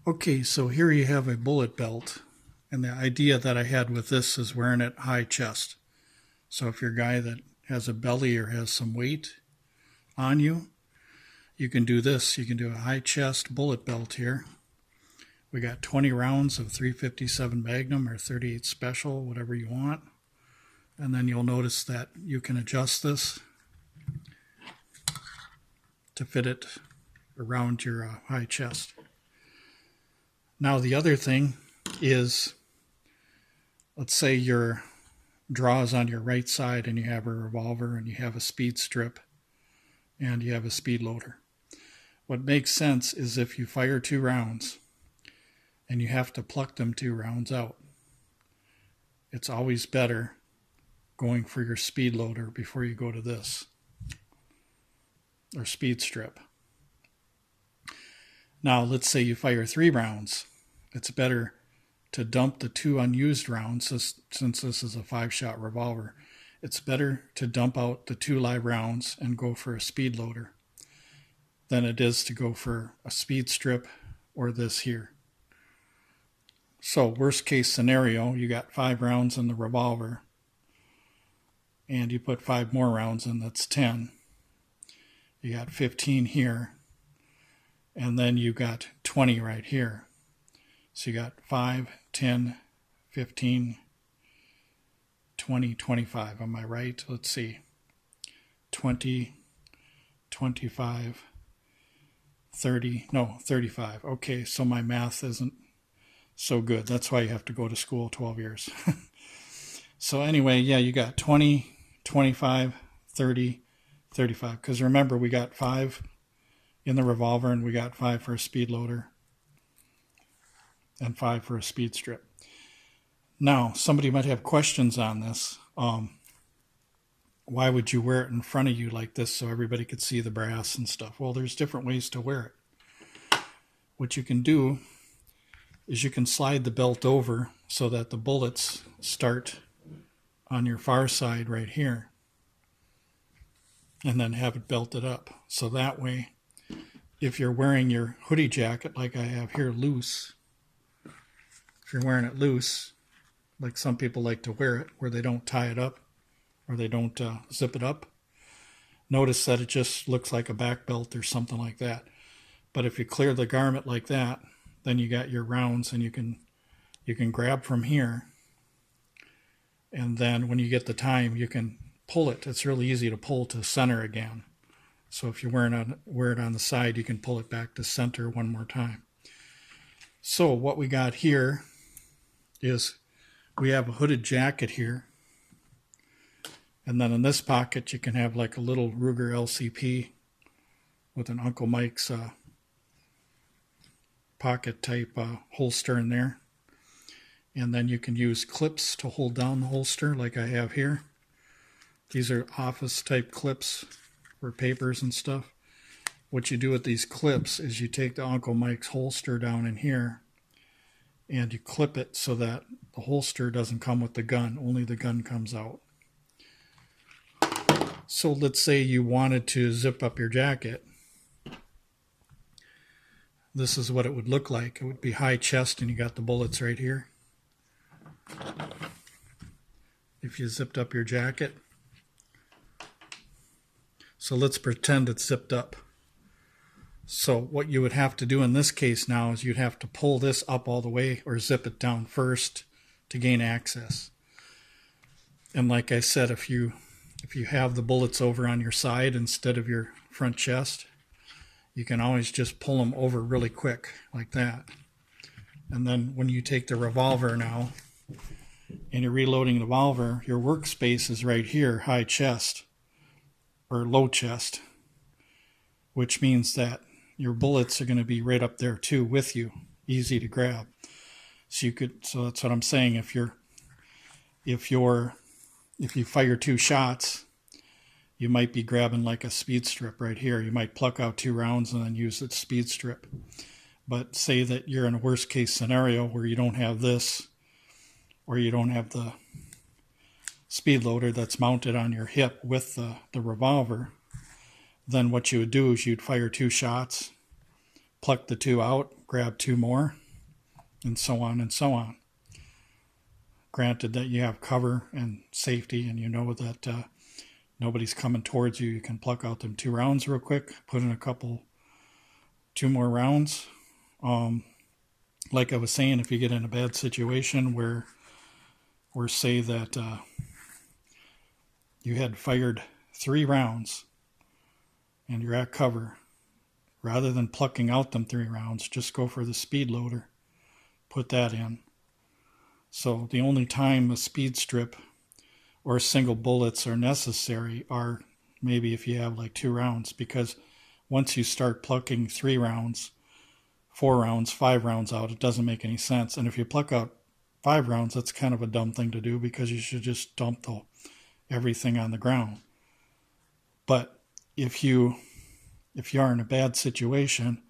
Okay, so here you have a bullet belt, and the idea that I had with this is wearing it high chest. So if you're a guy that has a belly or has some weight on you, you can do this. You can do a high chest bullet belt here. We got 20 rounds of 357 Magnum or 38 Special, whatever you want. And then you'll notice that you can adjust this to fit it around your high chest. Now the other thing is, let's say your draw is on your right side and you have a revolver and you have a speed strip and you have a speed loader. What makes sense is if you fire 2 rounds and you have to pluck them 2 rounds out, it's always better going for your speed loader before you go to this, or speed strip. Now let's say you fire 3 rounds. It's better to dump the 2 unused rounds, since this is a 5-shot revolver. It's better to dump out the 2 live rounds and go for a speed loader than it is to go for a speed strip or this here. So worst case scenario, you got 5 rounds in the revolver and you put 5 more rounds in, that's 10. You got 15 here, and then you got 20 right here. So you got 5, 10, 15, 20, 25. Am I right? Let's see. 20, 25, 30. No, 35. Okay, so my math isn't so good. That's why you have to go to school 12 years. So anyway, yeah, you got 20, 25, 30, 35. Because remember, we got 5 in the revolver and we got 5 for a speed loader and 5 for a speed strip. Now, somebody might have questions on this. Why would you wear it in front of you like this so everybody could see the brass and stuff? Well, there's different ways to wear it. What you can do is you can slide the belt over so that the bullets start on your far side right here, and then have it belted up. So that way, if you're wearing your hoodie jacket like I have here loose, if you're wearing it loose, like some people like to wear it, where they don't tie it up or they don't zip it up, notice that it just looks like a back belt or something like that. But if you clear the garment like that, then you got your rounds, and you can grab from here, and then when you get the time, you can pull it. It's really easy to pull to center again. So if you wear it on the side, you can pull it back to center one more time. So what we got here is we have a hooded jacket here. And then in this pocket, you can have like a little Ruger LCP with an Uncle Mike's pocket type holster in there. And then you can use clips to hold down the holster like I have here. These are office type clips for papers and stuff. What you do with these clips is you take the Uncle Mike's holster down in here and you clip it so that the holster doesn't come with the gun, only the gun comes out. So let's say you wanted to zip up your jacket. This is what it would look like. It would be high chest and you got the bullets right here. If you zipped up your jacket. So let's pretend it's zipped up. So what you would have to do in this case now is you'd have to pull this up all the way or zip it down first to gain access. And like I said, if you have the bullets over on your side instead of your front chest, you can always just pull them over really quick like that. And then when you take the revolver now and you're reloading the revolver, your workspace is right here, high chest or low chest, which means that your bullets are going to be right up there too with you, easy to grab. So that's what I'm saying. If you fire 2 shots, you might be grabbing like a speed strip right here. You might pluck out 2 rounds and then use the speed strip. But say that you're in a worst case scenario where you don't have this, or you don't have the speed loader that's mounted on your hip with the revolver, then what you would do is you'd fire 2 shots, pluck the 2 out, grab 2 more, and so on and so on. Granted that you have cover and safety and you know that nobody's coming towards you, you can pluck out them 2 rounds real quick, put in 2 more rounds. Like I was saying, if you get in a bad situation where say that you had fired 3 rounds and you're at cover, rather than plucking out them 3 rounds, just go for the speed loader, put that in. So the only time a speed strip or single bullets are necessary are maybe if you have like 2 rounds, because once you start plucking 3 rounds, 4 rounds, 5 rounds out, it doesn't make any sense. And if you pluck out 5 rounds, that's kind of a dumb thing to do, because you should just dump everything on the ground. But if you are in a bad situation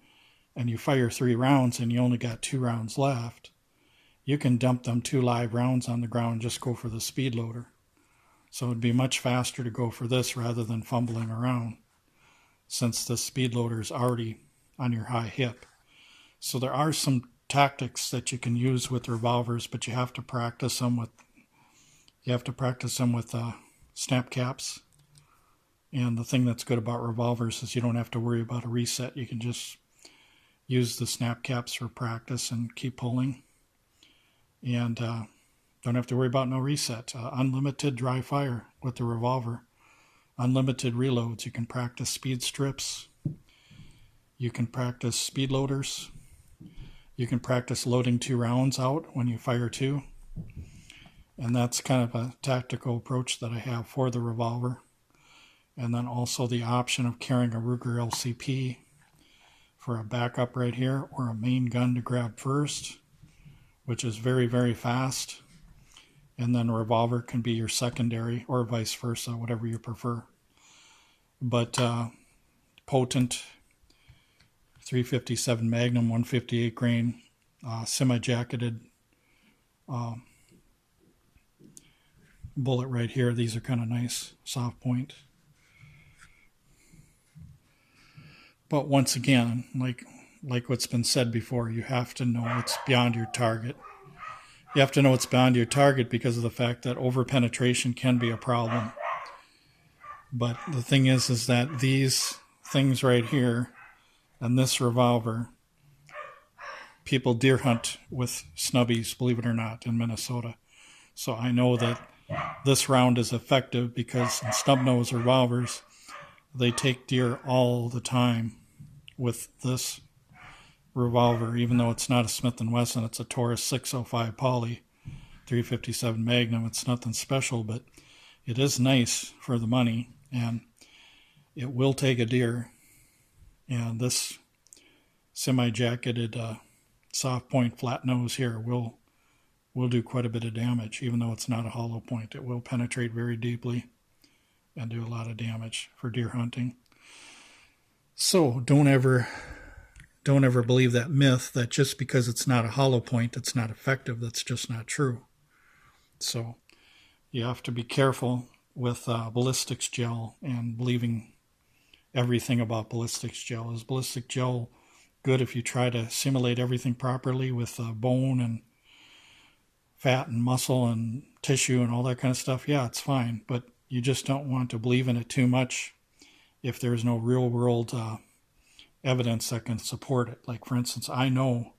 and you fire 3 rounds and you only got 2 rounds left, you can dump them 2 live rounds on the ground and just go for the speed loader. So it'd be much faster to go for this rather than fumbling around, since the speed loader is already on your high hip. So there are some tactics that you can use with revolvers, but you have to practice them with snap caps. And the thing that's good about revolvers is you don't have to worry about a reset. You can just use the snap caps for practice and keep pulling. And don't have to worry about no reset. Unlimited dry fire with the revolver. Unlimited reloads. You can practice speed strips. You can practice speed loaders. You can practice loading 2 rounds out when you fire 2. And that's kind of a tactical approach that I have for the revolver. And then also the option of carrying a Ruger LCP for a backup right here, or a main gun to grab first, which is very, very fast. And then a revolver can be your secondary, or vice versa, whatever you prefer. But potent 357 Magnum 158 grain semi-jacketed bullet right here. These are kind of nice, soft point. But once again, like what's been said before, you have to know it's beyond your target. You have to know it's beyond your target because of the fact that over-penetration can be a problem. But the thing is that these things right here and this revolver, people deer hunt with snubbies, believe it or not, in Minnesota. So I know that this round is effective because in snub-nose revolvers, they take deer all the time with this revolver, even though it's not a Smith & Wesson, it's a Taurus 605 Poly 357 Magnum. It's nothing special, but it is nice for the money, and it will take a deer. And this semi-jacketed soft point flat nose here will do quite a bit of damage, even though it's not a hollow point. It will penetrate very deeply and do a lot of damage for deer hunting. So don't ever believe that myth that just because it's not a hollow point, it's not effective. That's just not true. So you have to be careful with ballistics gel and believing everything about ballistics gel. Is ballistic gel good if you try to simulate everything properly with bone and fat and muscle and tissue and all that kind of stuff? Yeah, it's fine, but you just don't want to believe in it too much if there's no real world evidence that can support it. Like, for instance, I know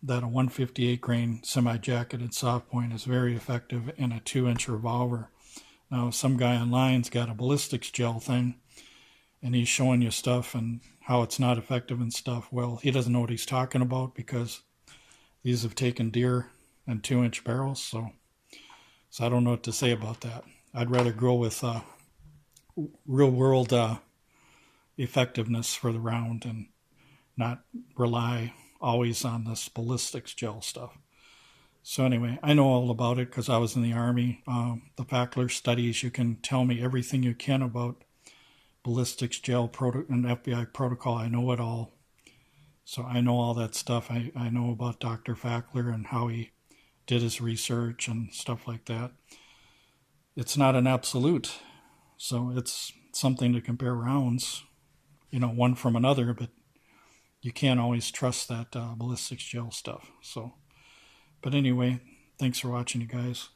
that a 158 grain semi-jacketed soft point is very effective in a 2-inch revolver. Now, some guy online's got a ballistics gel thing, and he's showing you stuff and how it's not effective and stuff. Well, he doesn't know what he's talking about, because these have taken deer and 2-inch barrels. So I don't know what to say about that. I'd rather go with real world effectiveness for the round and not rely always on this ballistics gel stuff. So anyway, I know all about it because I was in the Army. The Fackler studies, you can tell me everything you can about ballistics gel and FBI protocol. I know it all. So I know all that stuff. I know about Dr. Fackler and how he did his research and stuff like that. It's not an absolute. So it's something to compare rounds, one from another, but you can't always trust that ballistics gel stuff. So, but anyway, thanks for watching, you guys.